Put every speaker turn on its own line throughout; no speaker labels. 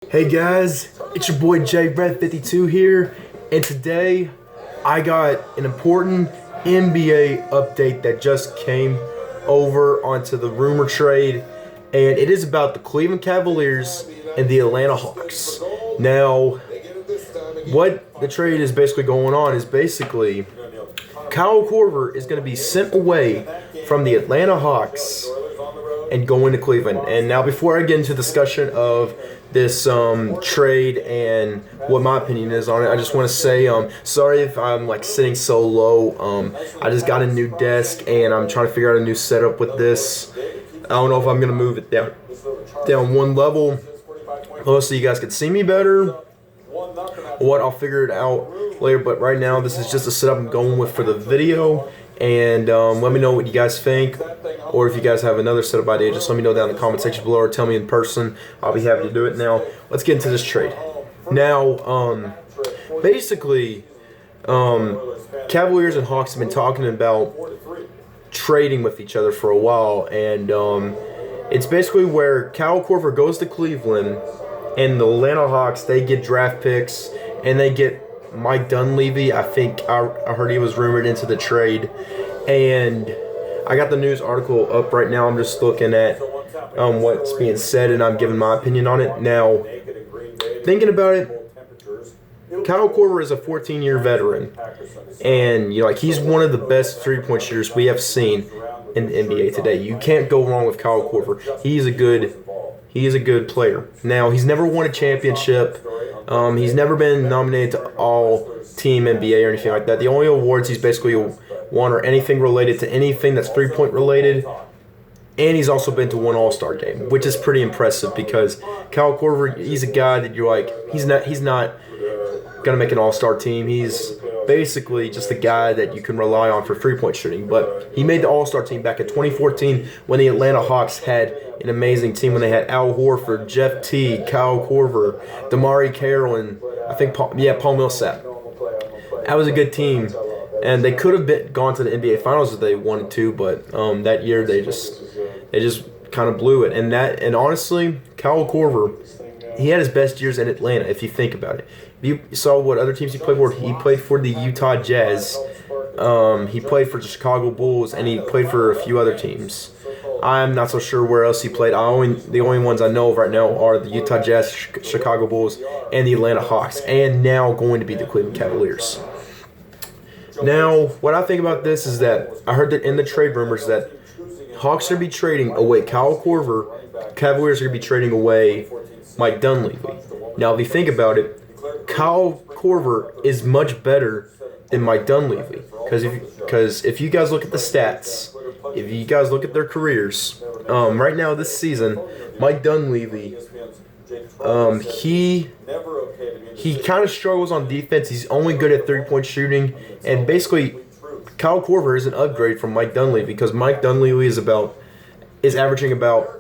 Hey guys, it's your boy JBred52 here, and today I got an important NBA update that just came over onto the rumor trade, and it is about the Cleveland Cavaliers and the Atlanta Hawks. Now, what the trade is basically going on is basically Kyle Korver is going to be sent away from the Atlanta Hawks and going to Cleveland. And now, before I get into discussion of this trade and what my opinion is on it, I just want to say sorry if I'm like sitting so low. I just got a new desk and I'm trying to figure out a new setup with this. I don't know if I'm gonna move it down one level so you guys can see me better. What, I'll figure it out later, but right now this is just a setup I'm going with for the video. And let me know what you guys think, or if you guys have another setup idea, just let me know down in the comment section below, or tell me in person. I'll be happy to do it. Now, let's get into this trade. Now, basically, Cavaliers and Hawks have been talking about trading with each other for a while, and it's basically where Kyle Korver goes to Cleveland, and the Atlanta Hawks, they get draft picks, and they get Mike Dunleavy. I think I heard he was rumored into the trade, and I got the news article up right now. I'm just looking at what's being said, and I'm giving my opinion on it. Now, thinking about it, Kyle Korver is a 14-year veteran, and he's one of the best three-point shooters we have seen in the NBA today. You can't go wrong with Kyle Korver. He is a good player. Now, he's never won a championship. He's never been nominated to All-Team NBA or anything like that. The only awards he's basically won are anything related to anything that's three-point related, and he's also been to one All-Star game, which is pretty impressive because Kyle Korver, he's a guy that you're like, he's not gonna make an All-Star team. He's basically just a guy that you can rely on for three-point shooting. But he made the All-Star team back in 2014 when the Atlanta Hawks had an amazing team when they had Al Horford, Jeff Teague, Kyle Korver, Damari Carroll, and I think Paul Millsap. That was a good team, and they could have gone to the NBA Finals if they wanted to, but that year they just kind of blew it. And honestly, Kyle Korver, he had his best years in Atlanta if you think about it. You saw what other teams he played for. He played for the Utah Jazz. He played for the Chicago Bulls, and he played for a few other teams. I'm not so sure where else he played. The only ones I know of right now are the Utah Jazz, Chicago Bulls, and the Atlanta Hawks, and now going to be the Cleveland Cavaliers. Now, what I think about this is that I heard that in the trade rumors that Hawks are going to be trading away Kyle Korver, Cavaliers are going to be trading away Mike Dunleavy. Now, if you think about it, Kyle Korver is much better than Mike Dunleavy, because if you guys look at the stats, if you guys look at their careers, right now this season, Mike Dunleavy, he kind of struggles on defense. He's only good at three-point shooting, and basically, Kyle Korver is an upgrade from Mike Dunleavy because Mike Dunleavy is averaging about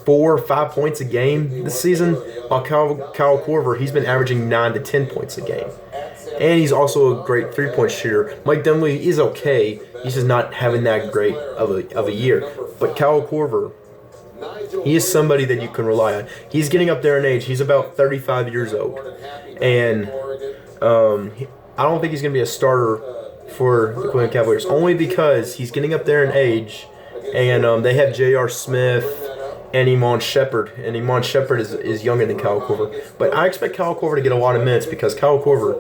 4 or 5 points a game this season, while Kyle Korver, he's been averaging 9 to 10 points a game. And he's also a great three-point shooter. Mike Dunleavy is okay. He's just not having that great of a year. But Kyle Korver, he is somebody that you can rely on. He's getting up there in age. He's about 35 years old. And I don't think he's going to be a starter for the Cleveland Cavaliers, only because he's getting up there in age. And they have J.R. Smith and Iman Shumpert. And Iman Shumpert is younger than Kyle Korver. But I expect Kyle Korver to get a lot of minutes because Kyle Korver,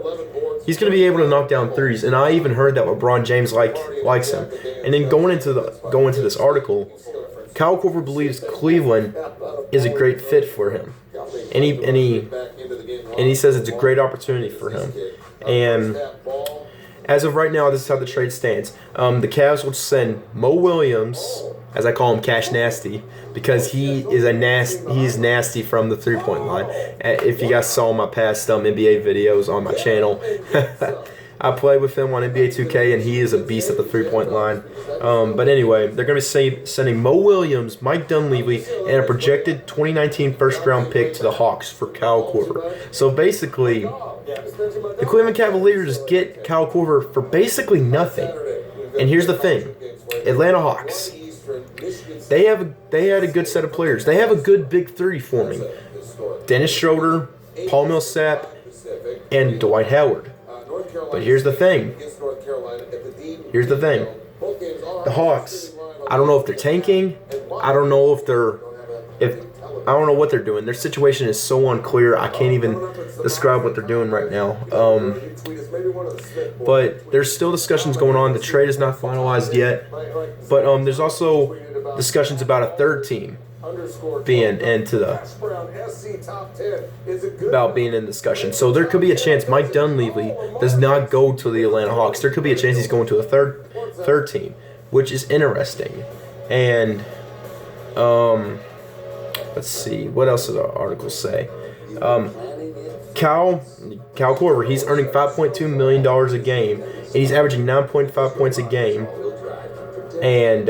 he's going to be able to knock down threes. And I even heard that LeBron James likes him. And then going into this article, Kyle Korver believes Cleveland is a great fit for him. And he says it's a great opportunity for him. And as of right now, this is how the trade stands. The Cavs will send Mo Williams, as I call him, Cash Nasty, because he's nasty from the three-point line. If you guys saw my past NBA videos on my channel, I played with him on NBA 2K, and he is a beast at the three-point line. But anyway, they're going to be sending Mo Williams, Mike Dunleavy, and a projected 2019 first-round pick to the Hawks for Kyle Korver. So basically, the Cleveland Cavaliers get Kyle Korver for basically nothing. And here's the thing. Atlanta Hawks, they had a good set of players. They have a good big three forming. Dennis Schroeder, Paul Millsap, and Dwight Howard. But here's the thing. Here's the thing. The Hawks, I don't know if they're tanking. I don't know if I don't know what they're doing. Their situation is so unclear. I can't even describe what they're doing right now. But there's still discussions going on. The trade is not finalized yet. But there's also discussions about a third team being being in discussion. So there could be a chance Mike Dunleavy does not go to the Atlanta Hawks. There could be a chance he's going to a third team, which is interesting. And let's see, what else does our article say? Cal Korver, he's earning $5.2 million a game, and he's averaging 9.5 points a game. And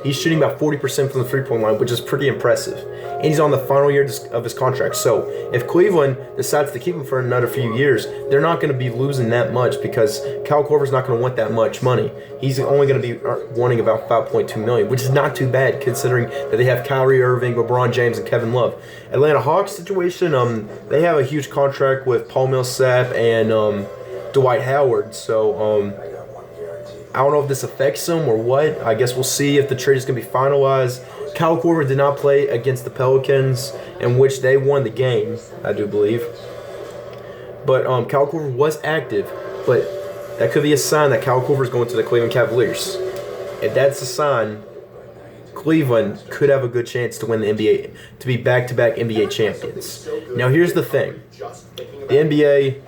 he's shooting about 40% from the three-point line, which is pretty impressive. And he's on the final year of his contract. So if Cleveland decides to keep him for another few years, they're not going to be losing that much because Cal Korver's not going to want that much money. He's only going to be wanting about $5.2 million, which is not too bad considering that they have Kyrie Irving, LeBron James, and Kevin Love. Atlanta Hawks situation, they have a huge contract with Paul Millsap and Dwight Howard. So I don't know if this affects them or what. I guess we'll see if the trade is going to be finalized. Cal Korver did not play against the Pelicans, in which they won the game, I do believe. But Cal Korver was active, but that could be a sign that Cal Korver is going to the Cleveland Cavaliers. If that's a sign, Cleveland could have a good chance to win the NBA, to be back-to-back NBA champions. Now, here's the thing. The NBA,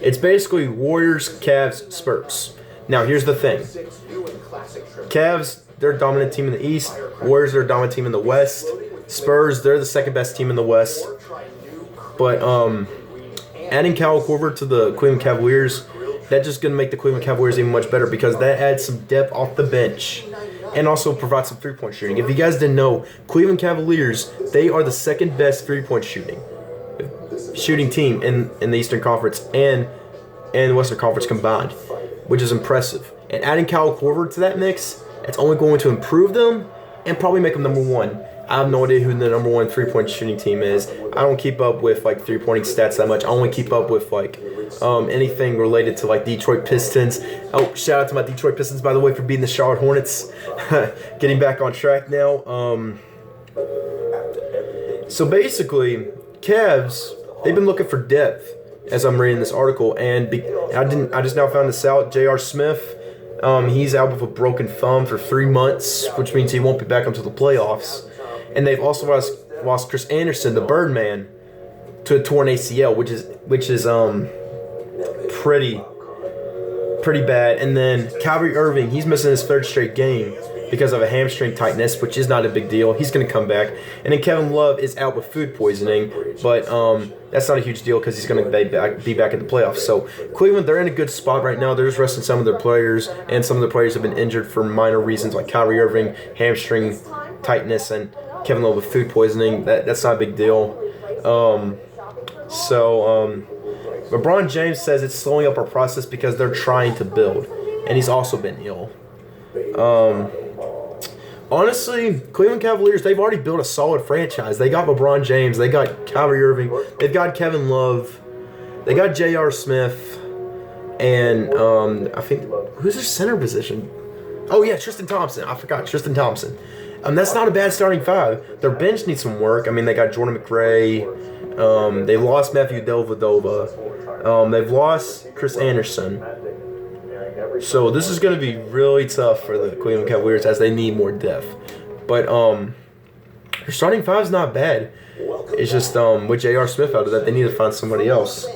it's basically Warriors, Cavs, Spurs. Now, here's the thing. Cavs, they're a dominant team in the East. Warriors are a dominant team in the West. Spurs, they're the second-best team in the West. But adding Cal Korver to the Cleveland Cavaliers, that's just going to make the Cleveland Cavaliers even much better because that adds some depth off the bench and also provides some three-point shooting. If you guys didn't know, Cleveland Cavaliers, they are the second-best three-point shooting team in the Eastern Conference and the Western Conference combined, which is impressive. And adding Cal Korver to that mix, it's only going to improve them and probably make them number one. I have no idea who the number one three-point shooting team is. I don't keep up with like three-pointing stats that much. I only keep up with like anything related to like Detroit Pistons. Oh, shout out to my Detroit Pistons, by the way, for beating the Charlotte Hornets. Getting back on track now. So basically, Cavs, they've been looking for depth as I'm reading this article, and I just now found this out. J.R. Smith, he's out with a broken thumb for 3 months, which means he won't be back until the playoffs. And they've also lost Chris Anderson, the Birdman, to a torn ACL, which is pretty bad. And then Kyrie Irving, he's missing his third straight game because of a hamstring tightness, which is not a big deal. He's going to come back. And then Kevin Love is out with food poisoning, but that's not a huge deal because he's going to be back in the playoffs. So Cleveland, they're in a good spot right now. They're just resting some of their players, and some of the players have been injured for minor reasons like Kyrie Irving, hamstring tightness, and Kevin Love with food poisoning. That's not a big deal. LeBron James says it's slowing up our process because they're trying to build, and he's also been ill. Honestly, Cleveland Cavaliers, they've already built a solid franchise. They got LeBron James, they got Kyrie Irving, they've got Kevin Love, they got J.R. Smith, and I think, who's their center position? Oh yeah, Tristan Thompson. I forgot, Tristan Thompson. That's not a bad starting five. Their bench needs some work. I mean, they got Jordan McRae. They lost Matthew Dellavedova. They've lost Chris Anderson. So this is going to be really tough for the Cleveland Cavaliers as they need more depth. But their starting five is not bad. It's just with J.R. Smith out of that, they need to find somebody else.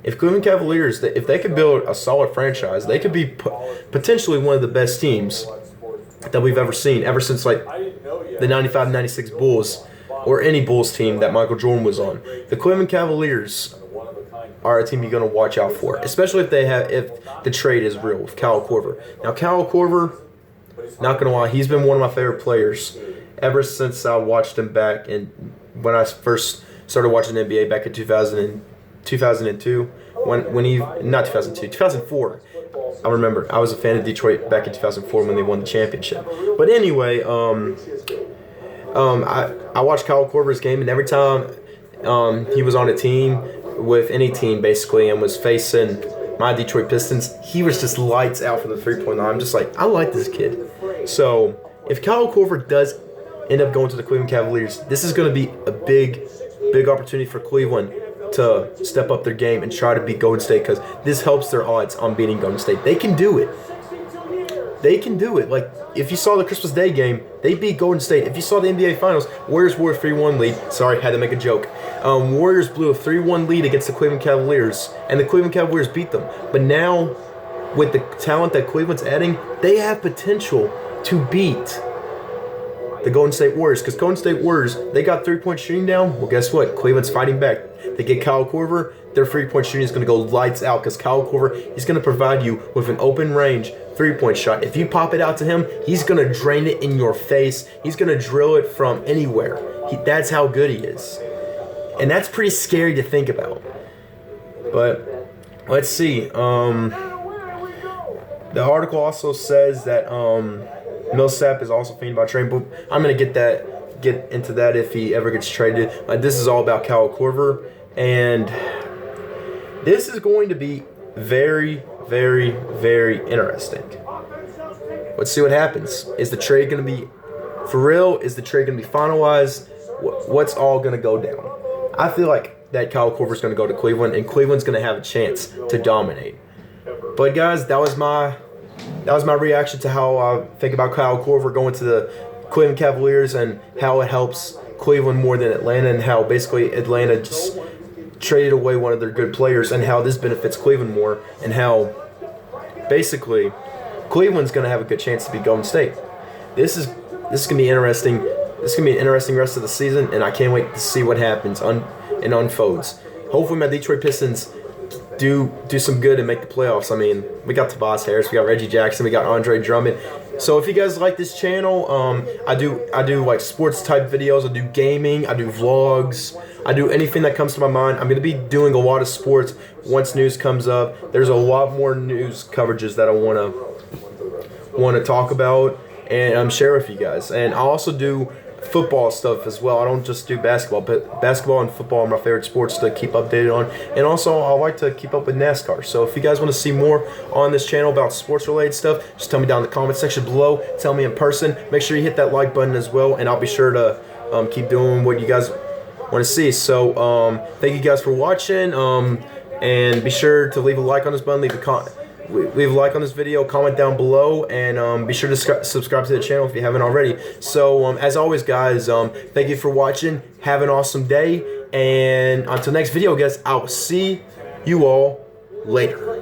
If Cleveland Cavaliers, if they could build a solid franchise, they could be potentially one of the best teams that we've ever seen, ever since like the 95-96 Bulls or any Bulls team that Michael Jordan was on. The Cleveland Cavaliers are a team you're going to watch out for, especially if the trade is real with Cal Korver. Now, Cal Korver, not going to lie, he's been one of my favorite players ever since I watched him back when I first started watching the NBA back in 2002, when he, not 2002, 2004. I remember I was a fan of Detroit back in 2004 when they won the championship. But anyway, I watched Kyle Korver's game, and every time he was on a team with any team basically and was facing my Detroit Pistons, he was just lights out from the 3-point line. I'm just like, I like this kid. So if Kyle Korver does end up going to the Cleveland Cavaliers, this is going to be a big opportunity for Cleveland to step up their game and try to beat Golden State, because this helps their odds on beating Golden State. They can do it. They can do it. Like, if you saw the Christmas Day game, they beat Golden State. If you saw the NBA Finals, Warriors were a 3-1 lead. Sorry, had to make a joke. Warriors blew a 3-1 lead against the Cleveland Cavaliers, and the Cleveland Cavaliers beat them. But now, with the talent that Cleveland's adding, they have potential to beat the Golden State Warriors, because Golden State Warriors, they got 3-point shooting down. Well, guess what? Cleveland's fighting back. They get Kyle Korver, their 3-point shooting is going to go lights out, because Kyle Korver is going to provide you with an open range 3-point shot. If you pop it out to him, he's going to drain it in your face. He's going to drill it from anywhere. That's how good he is. And that's pretty scary to think about. But let's see. The article also says that Millsap is also famed by trading, but I'm gonna get into that if he ever gets traded. This is all about Kyle Korver, and this is going to be very, very, very interesting. Let's see what happens. Is the trade gonna be for real? Is the trade gonna be finalized? What's all gonna go down? I feel like that Kyle Korver's gonna go to Cleveland, and Cleveland's gonna have a chance to dominate. But guys, that was my reaction to how I think about Kyle Korver going to the Cleveland Cavaliers, and how it helps Cleveland more than Atlanta, and how basically Atlanta just traded away one of their good players, and how this benefits Cleveland more, and how basically Cleveland's going to have a good chance to beat Golden State. This is going to be interesting. This is going to be an interesting rest of the season, and I can't wait to see what happens and unfolds. Hopefully my Detroit Pistons do some good and make the playoffs. I mean, we got Tobias Harris, we got Reggie Jackson, we got Andre Drummond. So if you guys like this channel, I do like sports type videos. I do gaming, I do vlogs, I do anything that comes to my mind. I'm gonna be doing a lot of sports once news comes up. There's a lot more news coverages that I wanna talk about and share with you guys. And I also do football stuff as well. I don't just do basketball, but basketball and football are my favorite sports to keep updated on. And also, I like to keep up with NASCAR. So if you guys want to see more on this channel about sports-related stuff, just tell me down in the comment section below. Tell me in person. Make sure you hit that like button as well, and I'll be sure to keep doing what you guys want to see. So thank you guys for watching, and be sure to leave a like on this button, leave a like on this video, comment down below, and be sure to subscribe to the channel if you haven't already. So as always guys, thank you for watching. Have an awesome day, and until next video guys, I'll see you all later.